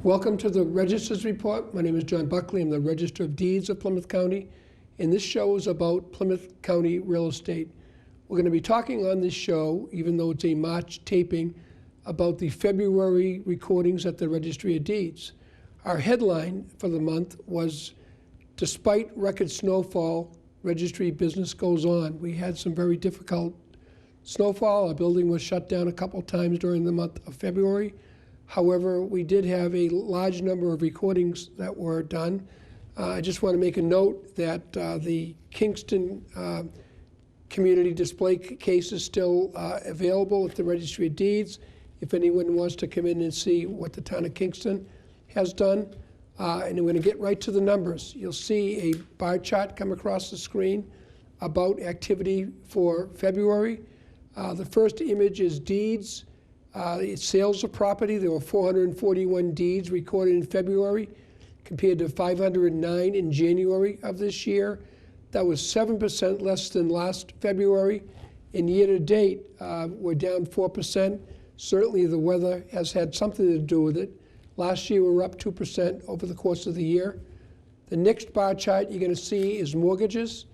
Welcome to the Register's Report. My name is John Buckley. I'm the Register of Deeds of Plymouth County, and this show is about Plymouth County real estate. We're going to be talking on this show, even though it's a March taping, about the February recordings at the Registry of Deeds. Our headline for the month was, "Despite record snowfall, registry business goes on." We had some very difficult snowfall. Our building was shut down a couple times during the month of February. However, we did have a large number of recordings that were done. I just want to make a note that the Kingston community display case is still available at the Registry of Deeds if anyone wants to come in and see what the town of Kingston has done. And we're going to get right to the numbers. You'll see a bar chart come across the screen about activity for February. The first image is deeds. It's sales of property. There were 441 deeds recorded in February compared to 509 in January of this year. That was 7% less than last February. And year to date, we're down 4%. Certainly the weather has had something to do with it. Last year we were up 2% over the course of the year. The next bar chart you're going to see is mortgages.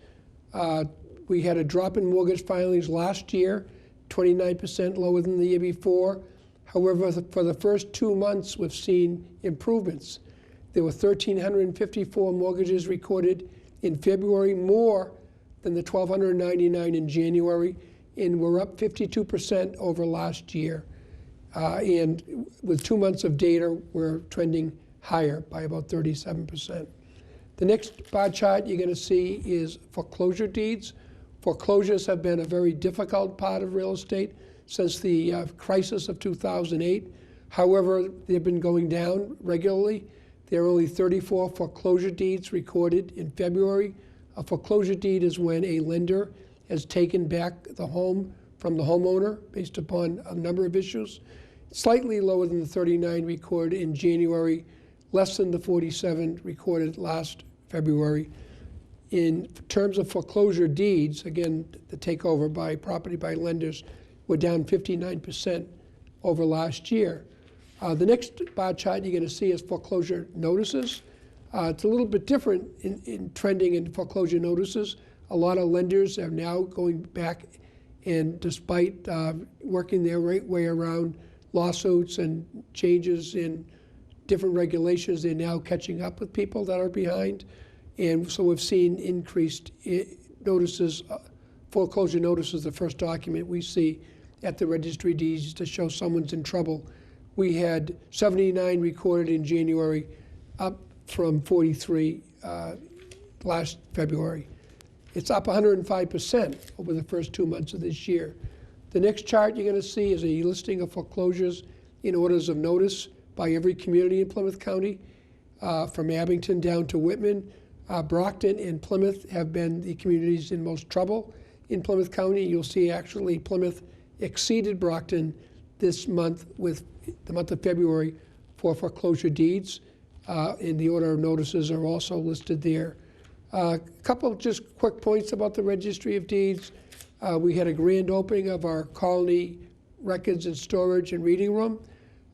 We had a drop in mortgage filings last year, 29% lower than the year before. However, for the first 2 months, we've seen improvements. There were 1,354 mortgages recorded in February, more than the 1,299 in January, and we're up 52% over last year. And with 2 months of data, we're trending higher by about 37%. The next bar chart you're going to see is foreclosure deeds. Foreclosures have been a very difficult part of real estate since the crisis of 2008. However, they've been going down regularly. There are only 34 foreclosure deeds recorded in February. A foreclosure deed is when a lender has taken back the home from the homeowner based upon a number of issues. Slightly lower than the 39 recorded in January, less than the 47 recorded last February. In terms of foreclosure deeds, again, the takeover by property by lenders, we're down 59% over last year. The next bar chart you're going to see is foreclosure notices. It's a little bit different in trending in foreclosure notices. A lot of lenders are now going back and despite working their way around lawsuits and changes in different regulations, they're now catching up with people that are behind. And so we've seen increased notices, foreclosure notices, the first document we see at the Registry of Deeds to show someone's in trouble. We had 79 recorded in January, up from 43 last February. It's up 105% over the first 2 months of this year. The next chart you're going to see is a listing of foreclosures in orders of notice by every community in Plymouth County, from Abington down to Whitman. Brockton and Plymouth have been the communities in most trouble in Plymouth County. You'll see actually Plymouth exceeded Brockton this month with the month of February for foreclosure deeds. And the order of notices are also listed there. A couple of just quick points about the Registry of Deeds. We had a grand opening of our Colony Records and Storage and Reading Room.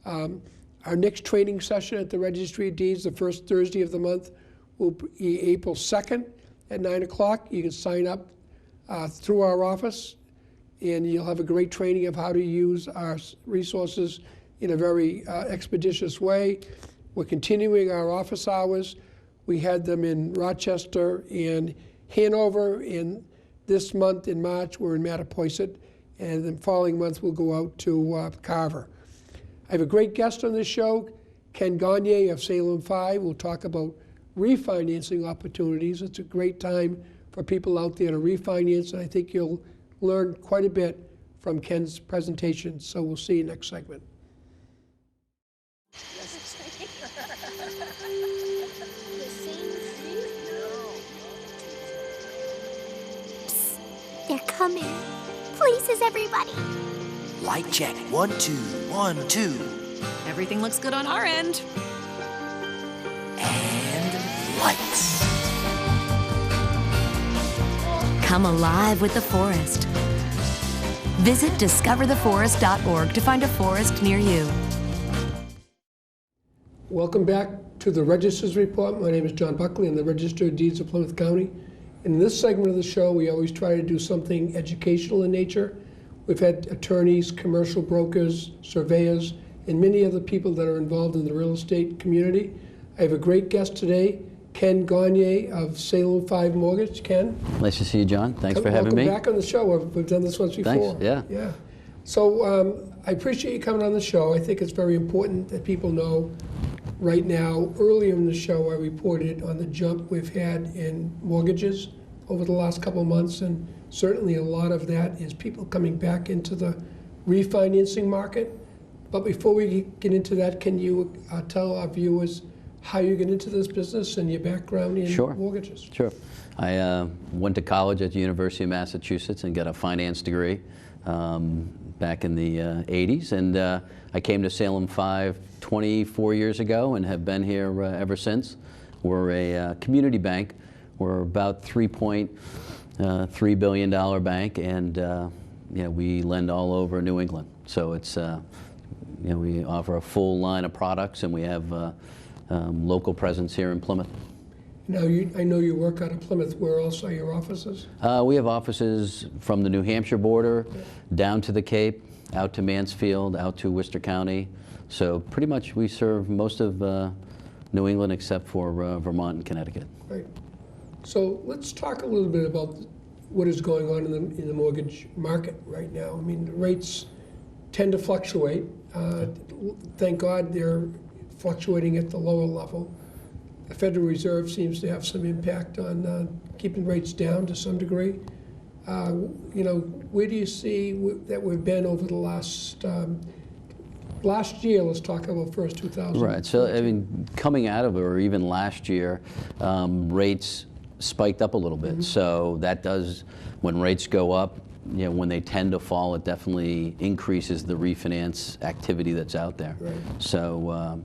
Our next training session at the Registry of Deeds, the first Thursday of the month, will be April 2nd at 9 o'clock. You can sign up through our office, and you'll have a great training of how to use our resources in a very expeditious way. We're continuing our office hours. We had them in Rochester and Hanover, and this month in March we're in Mattapoisett, and the following month we'll go out to Carver. I have a great guest on this show, Ken Gagne of Salem 5. We'll talk about refinancing opportunities. It's a great time for people out there to refinance, and I think you'll learn quite a bit from Ken's presentation. So we'll see you next segment. They're coming. Places, everybody. Light check. 1, 2, 1, 2. Everything looks good on our end. And lights. Come alive with the forest. Visit discovertheforest.org to find a forest near you. Welcome back to the Register's Report. My name is John Buckley. I'm the Register of Deeds of Plymouth County. In this segment of the show, we always try to do something educational in nature. We've had attorneys, commercial brokers, surveyors, and many other people that are involved in the real estate community. I have a great guest today, Ken Gagne of Salem 5 Mortgage. Ken? Nice to see you, John. Thanks for having me. Welcome back on the show. We've done this once before. Thanks, yeah. Yeah. So I appreciate you coming on the show. I think it's very important that people know right now. Earlier in the show, I reported on the jump we've had in mortgages over the last couple of months, and certainly a lot of that is people coming back into the refinancing market. But before we get into that, can you tell our viewers how you get into this business and your background in mortgages? Sure. I went to college at the University of Massachusetts and got a finance degree back in the 80s, and I came to Salem 5 24 years ago and have been here ever since. We're a community bank. We're about $3.3 billion bank, and we lend all over New England. So it's we offer a full line of products, and we have local presence here in Plymouth. Now, I know you work out of Plymouth. Where else are your offices? We have offices from the New Hampshire border down to the Cape, out to Mansfield, out to Worcester County. So pretty much we serve most of New England except for Vermont and Connecticut. Right. So let's talk a little bit about what is going on in the mortgage market right now. I mean, the rates tend to fluctuate. Thank God they're fluctuating at the lower level. The Federal Reserve seems to have some impact on keeping rates down to some degree. Where do you see that we've been over the last year? Let's talk about first 2000. Right. So I mean, coming out of it, or even last year, rates spiked up a little bit. So that does, when rates go up, when they tend to fall, it definitely increases the refinance activity that's out there. Right. So.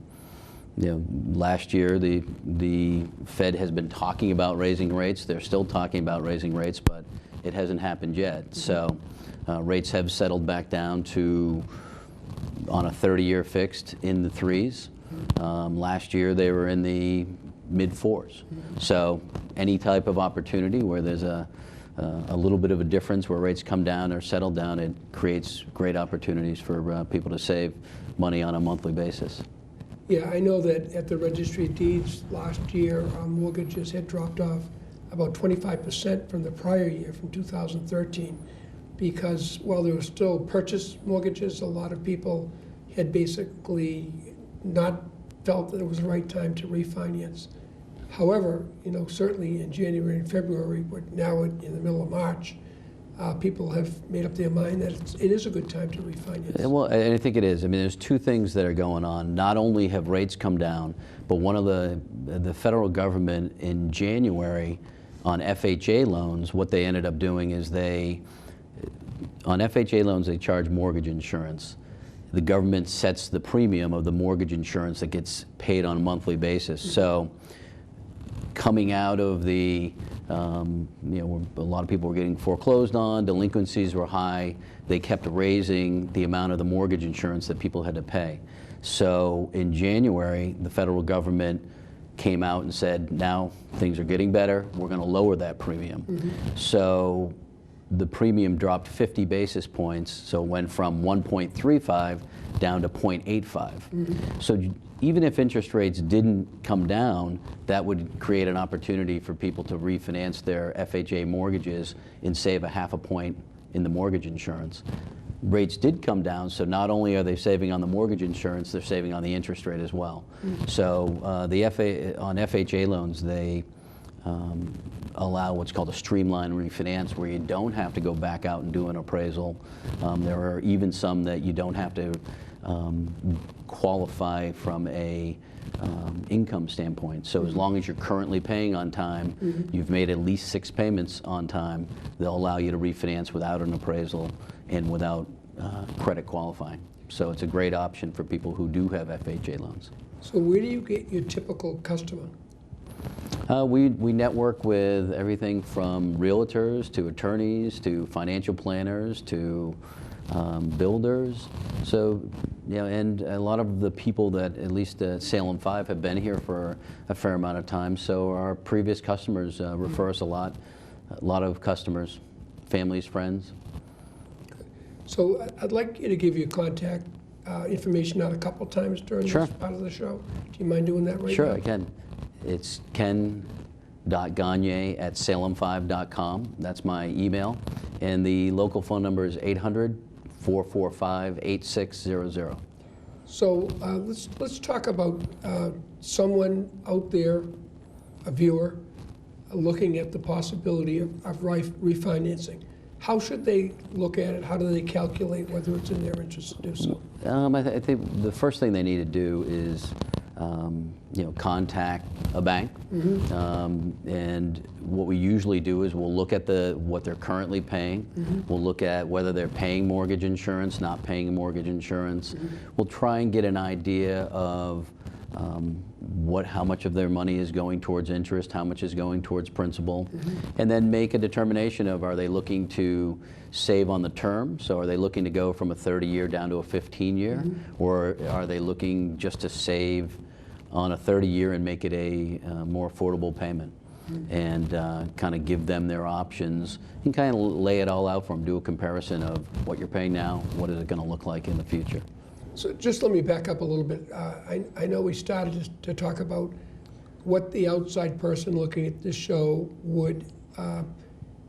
Last year the Fed has been talking about raising rates. They're still talking about raising rates, but it hasn't happened yet. So rates have settled back down to, on a 30-year fixed, in the 3s. Last year they were in the mid-4s. So any type of opportunity where there's a little bit of a difference where rates come down or settle down, it creates great opportunities for people to save money on a monthly basis. Yeah, I know that at the Registry of Deeds last year, our mortgages had dropped off about 25% from the prior year, from 2013, because while there were still purchase mortgages, a lot of people had basically not felt that it was the right time to refinance. However, certainly in January and February, but now in the middle of March, people have made up their mind that it is a good time to refinance. Well, I think it is. I mean, there's two things that are going on. Not only have rates come down, but one of the federal government in January on FHA loans, what they ended up doing is on FHA loans, they charge mortgage insurance. The government sets the premium of the mortgage insurance that gets paid on a monthly basis. So coming out of the, a lot of people were getting foreclosed on, delinquencies were high, they kept raising the amount of the mortgage insurance that people had to pay. So in January, the federal government came out and said, now things are getting better, we're going to lower that premium. So the premium dropped 50 basis points, so it went from 1.35 down to 0.85. So even if interest rates didn't come down, that would create an opportunity for people to refinance their FHA mortgages and save a half a point in the mortgage insurance. Rates did come down, so not only are they saving on the mortgage insurance, they're saving on the interest rate as well. So on FHA loans, they allow what's called a streamlined refinance, where you don't have to go back out and do an appraisal. There are even some that you don't have to qualify from a income standpoint. So as long as you're currently paying on time, you've made at least 6 payments on time, they'll allow you to refinance without an appraisal and without credit qualifying. So it's a great option for people who do have FHA loans. So where do you get your typical customer? We network with everything from realtors to attorneys to financial planners to builders. So, and a lot of the people that at least at Salem 5 have been here for a fair amount of time. So our previous customers refer us a lot of customers, families, friends. So I'd like you to give your contact information out a couple times during Sure. this part of the show. Do you mind doing that right now? Sure, I can. It's ken.gagne@salem5.com. That's my email. And the local phone number is 800-445-8600. So let's talk about someone out there, a viewer, looking at the possibility of refinancing. How should they look at it? How do they calculate whether it's in their interest to do so? I think the first thing they need to do is contact a bank. And what we usually do is we'll look at what they're currently paying. We'll look at whether they're paying mortgage insurance, not paying mortgage insurance. We'll try and get an idea of how much of their money is going towards interest, how much is going towards principal, and then make a determination of, are they looking to save on the term? So are they looking to go from a 30-year down to a 15-year? Or are they looking just to save on a 30-year and make it a more affordable payment? And kind of give them their options and kind of lay it all out for them, do a comparison of what you're paying now, what is it going to look like in the future. So just let me back up a little bit. I know we started to talk about what the outside person looking at this show would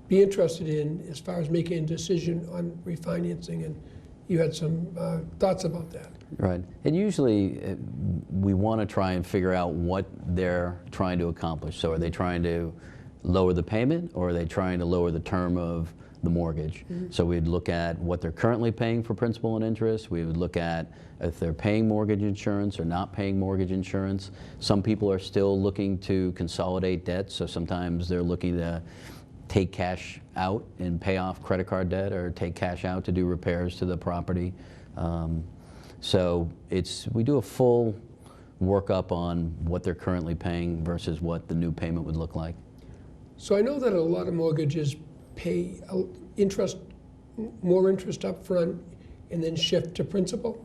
be interested in as far as making a decision on refinancing, and you had some thoughts about that. Right. And usually we want to try and figure out what they're trying to accomplish. So are they trying to lower the payment, or are they trying to lower the term of the mortgage? So we'd look at what they're currently paying for principal and interest. We would look at if they're paying mortgage insurance or not paying mortgage insurance. Some people are still looking to consolidate debt, so sometimes they're looking to take cash out and pay off credit card debt, or take cash out to do repairs to the property. So we do a full workup on what they're currently paying versus what the new payment would look like. So I know that a lot of mortgages pay more interest up front and then shift to principal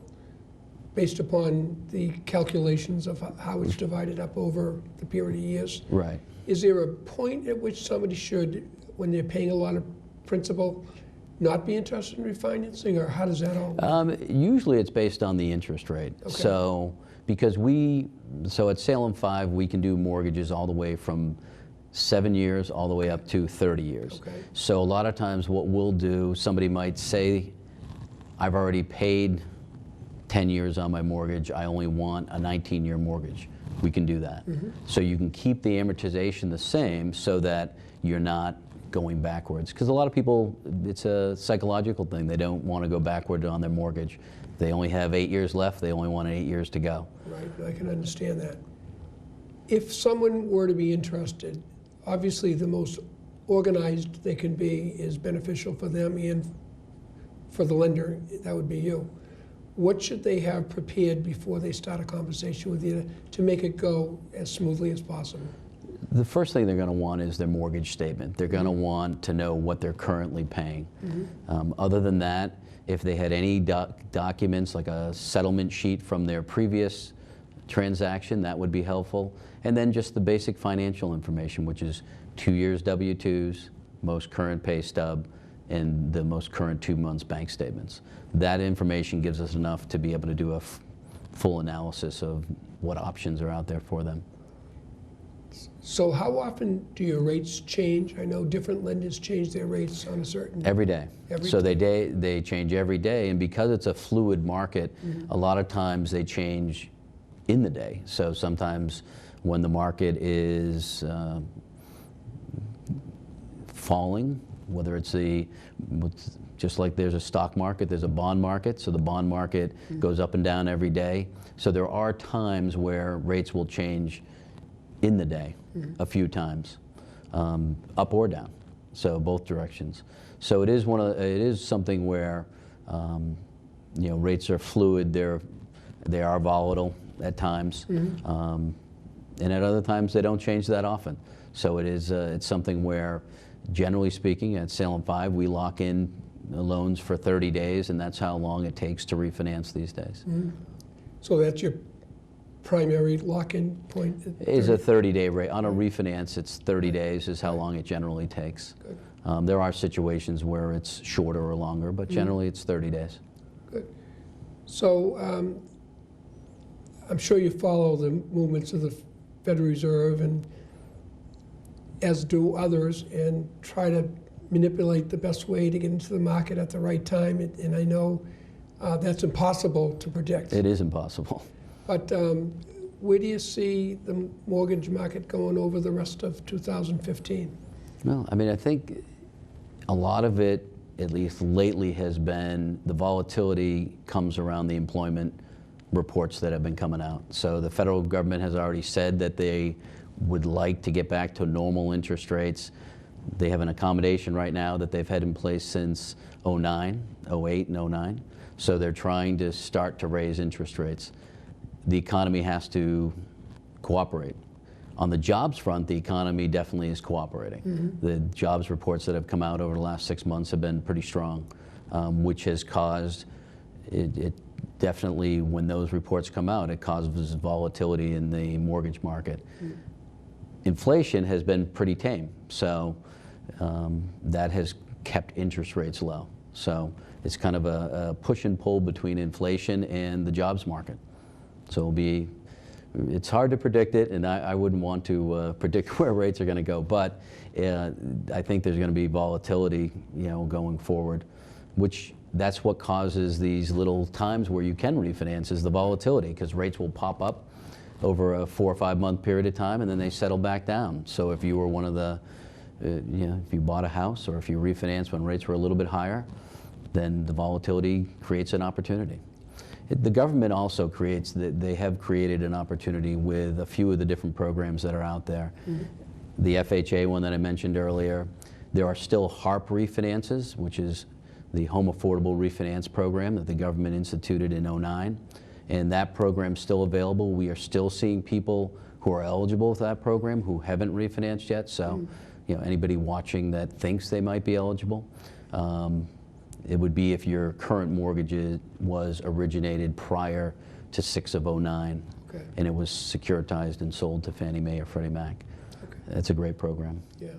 based upon the calculations of how it's divided up over the period of years. Right. Is there a point at which somebody should, when they're paying a lot of principal, not be interested in refinancing, or how does that all work? Usually it's based on the interest rate. Okay. So at Salem 5, we can do mortgages all the way from 7 years all the way up to 30 years. Okay. So a lot of times what we'll do, somebody might say, I've already paid 10 years on my mortgage, I only want a 19-year mortgage. We can do that. So you can keep the amortization the same so that you're not going backwards. Because a lot of people, it's a psychological thing. They don't want to go backward on their mortgage. They only have 8 years left, they only want 8 years to go. Right, I can understand that. If someone were to be interested, obviously the most organized they can be is beneficial for them and for the lender, that would be you. What should they have prepared before they start a conversation with you to make it go as smoothly as possible? The first thing they're going to want is their mortgage statement. They're going to want to know what they're currently paying. Other than that, if they had any documents like a settlement sheet from their previous transaction, that would be helpful. And then just the basic financial information, which is 2 years W-2s, most current pay stub, and the most current 2 months bank statements. That information gives us enough to be able to do a full analysis of what options are out there for them. So how often do your rates change? I know different lenders change their rates on a certain... Every day. Every They change every day, and because it's a fluid market, a lot of times they change in the day. So sometimes when the market is falling, whether it's just like there's a stock market, there's a bond market, so the bond market goes up and down every day. So there are times where rates will change in the day a few times, up or down, so both directions. So it is something where rates are fluid. They are volatile at times, and at other times they don't change that often. So it's something where, generally speaking, at Salem 5, we lock in loans for 30 days, and that's how long it takes to refinance these days. So that's your primary lock-in point? at Is a 30? 30-day rate. On a refinance, it's 30 days is how long it generally takes. Good. There are situations where it's shorter or longer, but generally it's 30 days. Good. So I'm sure you follow the movements of the Federal Reserve, and as do others, and try to manipulate the best way to get into the market at the right time. And I know that's impossible to predict. It is impossible. But where do you see the mortgage market going over the rest of 2015? Well, I mean, I think a lot of it, at least lately, has been the volatility comes around the employment reports that have been coming out. So the federal government has already said that they would like to get back to normal interest rates. They have an accommodation right now that they've had in place since 09, 08, and 09. So they're trying to start to raise interest rates. The economy has to cooperate. On the jobs front, the economy definitely is cooperating. The jobs reports that have come out over the last 6 months have been pretty strong, which has caused, it definitely, when those reports come out, it causes volatility in the mortgage market. Inflation has been pretty tame, so that has kept interest rates low. So it's kind of a push and pull between inflation and the jobs market. So it's hard to predict it, and I wouldn't want to predict where rates are going to go, but I think there's going to be volatility, going forward, which that's what causes these little times where you can refinance, is the volatility, because rates will pop up over a 4 or 5 month period of time, and then they settle back down. So if you were one of the, if you bought a house or if you refinanced when rates were a little bit higher, then the volatility creates an opportunity. The government also they have created an opportunity with a few of the different programs that are out there. The FHA one that I mentioned earlier. There are still HARP refinances, which is the Home Affordable Refinance Program that the government instituted in 09. And that program's still available. We are still seeing people who are eligible for that program who haven't refinanced yet. So, anybody watching that thinks they might be eligible. It would be if your current mortgage was originated prior to 6 of 09, Okay. and it was securitized and sold to Fannie Mae or Freddie Mac. Okay. That's a great program. Yeah.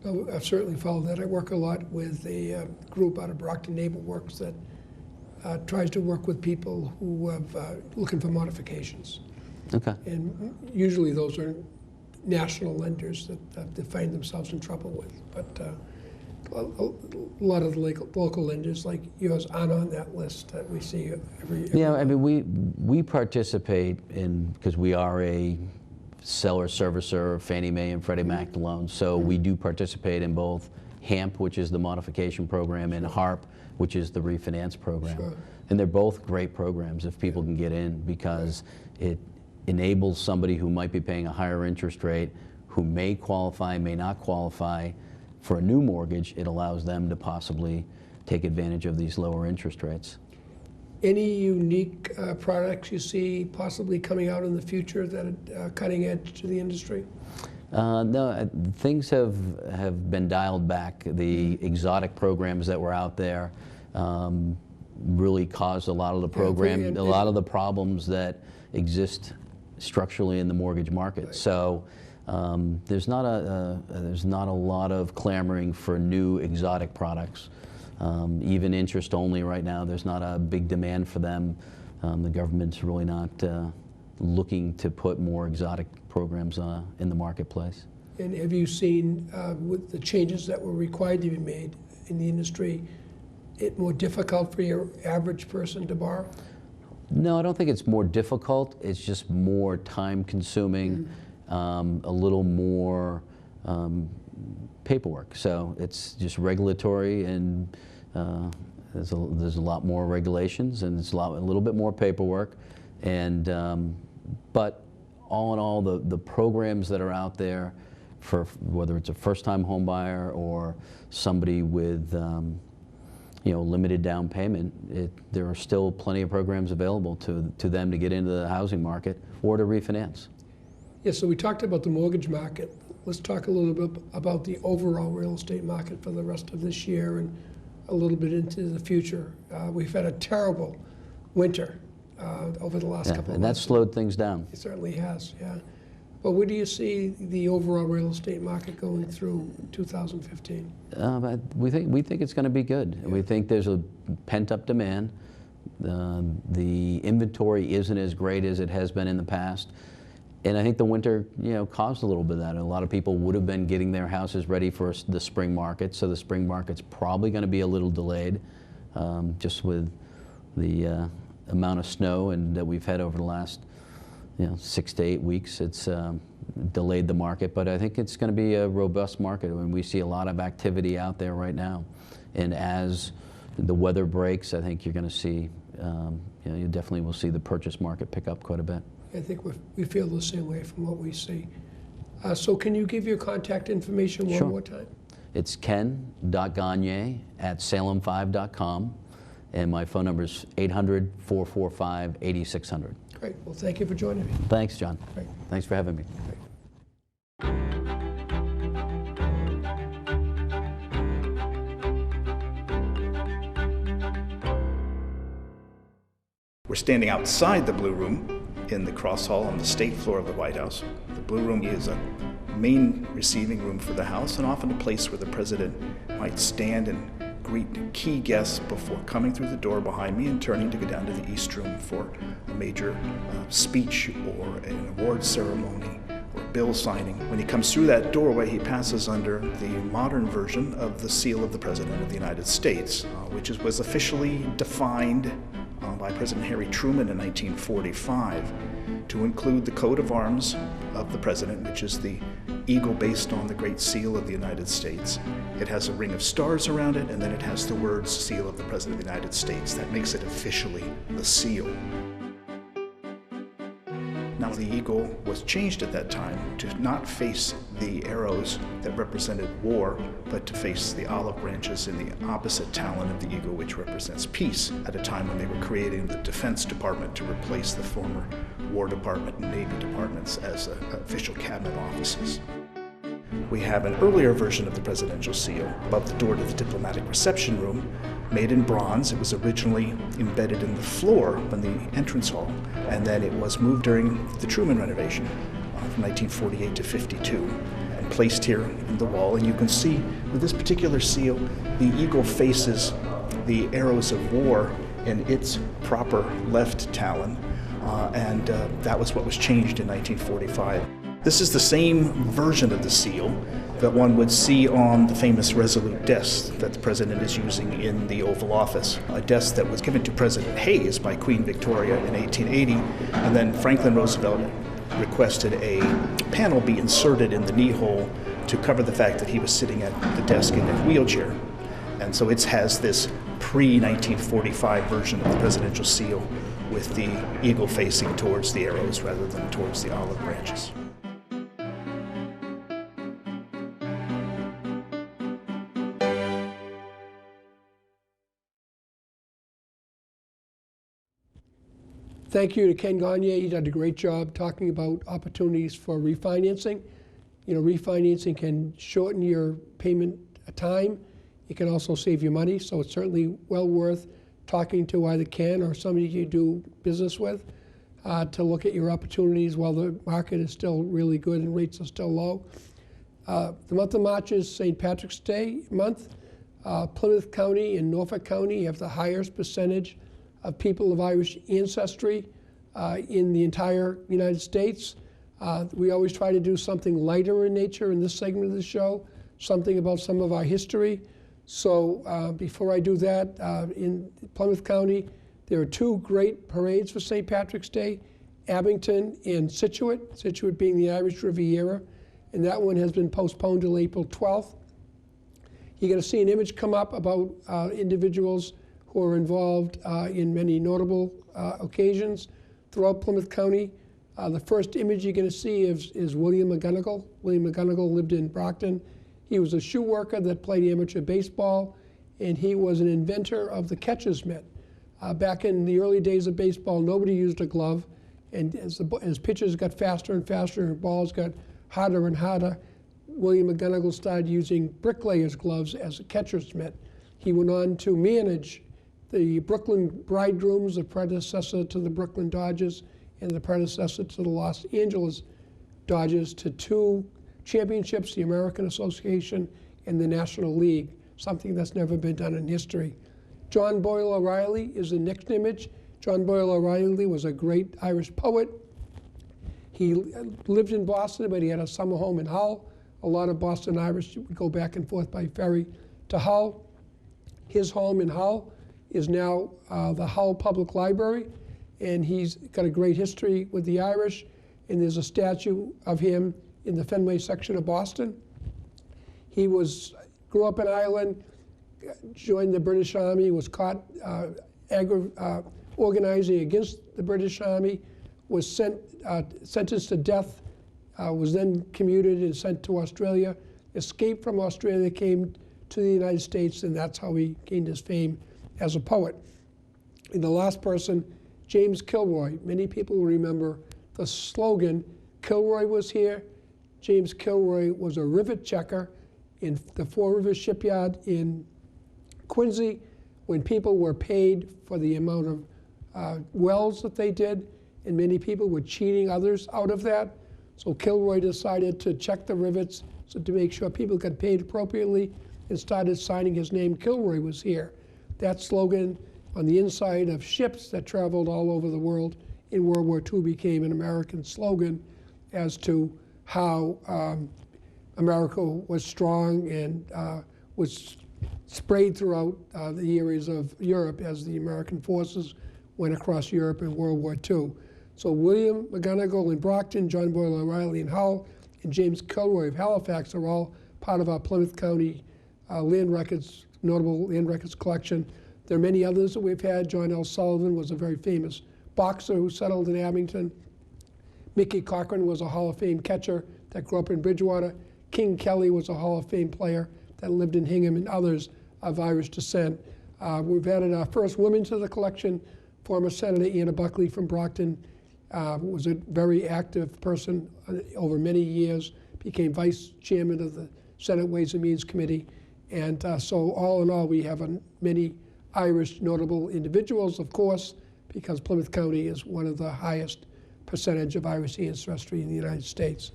Well, I've certainly followed that. I work a lot with a group out of Brockton NeighborWorks that tries to work with people who have looking for modifications. Okay. And usually those are national lenders that they find themselves in trouble with. But a lot of the local lenders like yours aren't on that list that we see every Yeah, I mean, we participate in, because we are a seller servicer of Fannie Mae and Freddie Mac loans, so we do participate in both HAMP, which is the modification program, and HARP, which is the refinance program. Sure. And they're both great programs if people can get in, because it enables somebody who might be paying a higher interest rate, who may qualify, may not qualify for a new mortgage. It allows them to possibly take advantage of these lower interest rates. Any unique products you see possibly coming out in the future that are cutting edge to the industry? No, things have been dialed back. The exotic programs that were out there really caused a lot of the a lot of the problems that exist structurally in the mortgage market. Right. So there's not a lot of clamoring for new exotic products. Even interest only right now, there's not a big demand for them. The government's really not looking to put more exotic programs in the marketplace. And have you seen, with the changes that were required to be made in the industry, it more difficult for your average person to borrow? No, I don't think it's more difficult. It's just more time consuming, a little more paperwork. So it's just regulatory, and there's a lot more regulations, and it's a little bit more paperwork. And but all in all, the programs that are out there, for whether it's a first-time home buyer or somebody with limited down payment, there are still plenty of programs available to them to get into the housing market or to refinance. Yeah, so we talked about the mortgage market. Let's talk a little bit about the overall real estate market for the rest of this year, and a little bit into the future. We've had a terrible winter over the last couple of and that months. slowed things down. It certainly has, yeah. But where do you see the overall real estate market going through 2015? But we think it's going to be good. Yeah. We think there's a pent-up demand. The inventory isn't as great as it has been in the past, and I think the winter, caused a little bit of that. A lot of people would have been getting their houses ready for the spring market, so the spring market's probably going to be a little delayed, just with the amount of snow and that we've had over the last 6 to 8 weeks. It's delayed the market, but I think it's going to be a robust market. I mean, we see a lot of activity out there right now, and as the weather breaks, I think you're going to see, you definitely will see the purchase market pick up quite a bit. I think we feel the same way from what we see. So can you give your contact information one Sure. more time? It's ken.gagne@salem5.com, and my phone number is 800-445-8600. Great. Well, thank you for joining me. Thanks, John. Great. Thanks for having me. We're standing outside the Blue Room in the Cross Hall on the state floor of the White House. The Blue Room is a main receiving room for the House and often a place where the President might stand and greet key guests before coming through the door behind me and turning to go down to the East Room for a major speech or an award ceremony or bill signing. When he comes through that doorway, he passes under the modern version of the seal of the President of the United States, which was officially defined by President Harry Truman in 1945 to include the coat of arms of the President, which is the eagle based on the Great Seal of the United States. It has a ring of stars around it, and then it has the words Seal of the President of the United States. That makes it officially the seal. Now, the eagle was changed at that time to not face the arrows that represented war, but to face the olive branches in the opposite talon of the eagle, which represents peace, at a time when they were creating the Defense Department to replace the former War Department and Navy departments as official cabinet offices. We have an earlier version of the presidential seal above the door to the diplomatic reception room, made in bronze. It was originally embedded in the floor in the entrance hall, and then it was moved during the Truman renovation from 1948 to 52 and placed here in the wall. And you can see with this particular seal, the eagle faces the arrows of war in its proper left talon, and that was what was changed in 1945. This is the same version of the seal that one would see on the famous Resolute desk that the President is using in the Oval Office, a desk that was given to President Hayes by Queen Victoria in 1880, and then Franklin Roosevelt requested a panel be inserted in the knee hole to cover the fact that he was sitting at the desk in a wheelchair. And so it has this pre-1945 version of the presidential seal with the eagle facing towards the arrows rather than towards the olive branches. Thank you to Ken Gagne. You did a great job talking about opportunities for refinancing. Refinancing can shorten your payment time. It can also save you money, so it's certainly well worth talking to either Ken or somebody you do business with to look at your opportunities while the market is still really good and rates are still low. The month of March is St. Patrick's Day month. Plymouth County and Norfolk County have the highest percentage of people of Irish ancestry in the entire United States. We always try to do something lighter in nature in this segment of the show, something about some of our history. So before I do that, in Plymouth County, there are two great parades for St. Patrick's Day, Abington and Scituate being the Irish Riviera, and that one has been postponed till April 12th. You're going to see an image come up about individuals who are involved in many notable occasions throughout Plymouth County. The first image you're going to see is William McGonigal. William McGonigal lived in Brockton. He was a shoe worker that played amateur baseball, and he was an inventor of the catcher's mitt. Back in the early days of baseball, nobody used a glove, and as pitchers got faster and faster and balls got harder and harder, William McGonigal started using bricklayer's gloves as a catcher's mitt. He went on to manage the Brooklyn Bridegrooms, the predecessor to the Brooklyn Dodgers and the predecessor to the Los Angeles Dodgers, to 2 championships, the American Association and the National League, something that's never been done in history. John Boyle O'Reilly is the next image. John Boyle O'Reilly was a great Irish poet. He lived in Boston, but he had a summer home in Hull. A lot of Boston Irish would go back and forth by ferry to Hull. His home in Hull is now the Hull Public Library, and he's got a great history with the Irish, and there's a statue of him in the Fenway section of Boston. He grew up in Ireland, joined the British Army, was caught organizing against the British Army, was sentenced to death, was then commuted and sent to Australia, escaped from Australia, came to the United States, and that's how he gained his fame as a poet. And the last person, James Kilroy. Many people will remember the slogan, "Kilroy was here." James Kilroy was a rivet checker in the Four Rivers Shipyard in Quincy when people were paid for the amount of wells that they did, and many people were cheating others out of that. So Kilroy decided to check the rivets so to make sure people got paid appropriately, and started signing his name, "Kilroy was here." That slogan on the inside of ships that traveled all over the world in World War II became an American slogan as to how America was strong and was sprayed throughout the areas of Europe as the American forces went across Europe in World War II. So William McGonagall in Brockton, John Boyle O'Reilly in Hull, and James Kilroy of Halifax are all part of our Plymouth County land records, notable land records collection. There are many others that we've had. John L. Sullivan was a very famous boxer who settled in Abington. Mickey Cochran was a Hall of Fame catcher that grew up in Bridgewater. King Kelly was a Hall of Fame player that lived in Hingham, and others of Irish descent. We've added our first woman to the collection, former Senator Anna Buckley from Brockton. Was a very active person over many years, became vice chairman of the Senate Ways and Means Committee. And so all in all, we have many Irish notable individuals, of course, because Plymouth County is one of the highest percentage of Irish ancestry in the United States.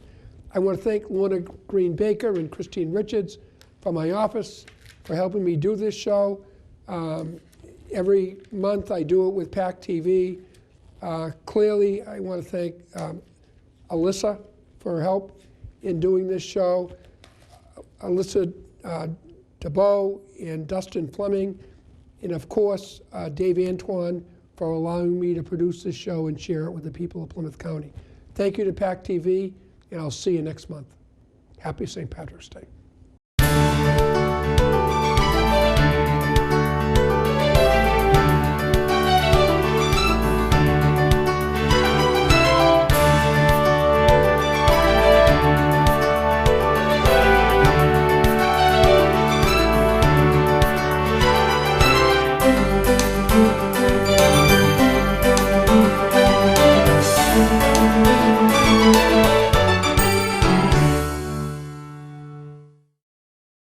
I want to thank Lorna Green Baker and Christine Richards from my office for helping me do this show. Every month I do it with PAC TV. Clearly, I want to thank Alyssa for her help in doing this show, Alyssa DeBow and Dustin Fleming, and of course, Dave Antoine for allowing me to produce this show and share it with the people of Plymouth County. Thank you to PAC TV, and I'll see you next month. Happy St. Patrick's Day.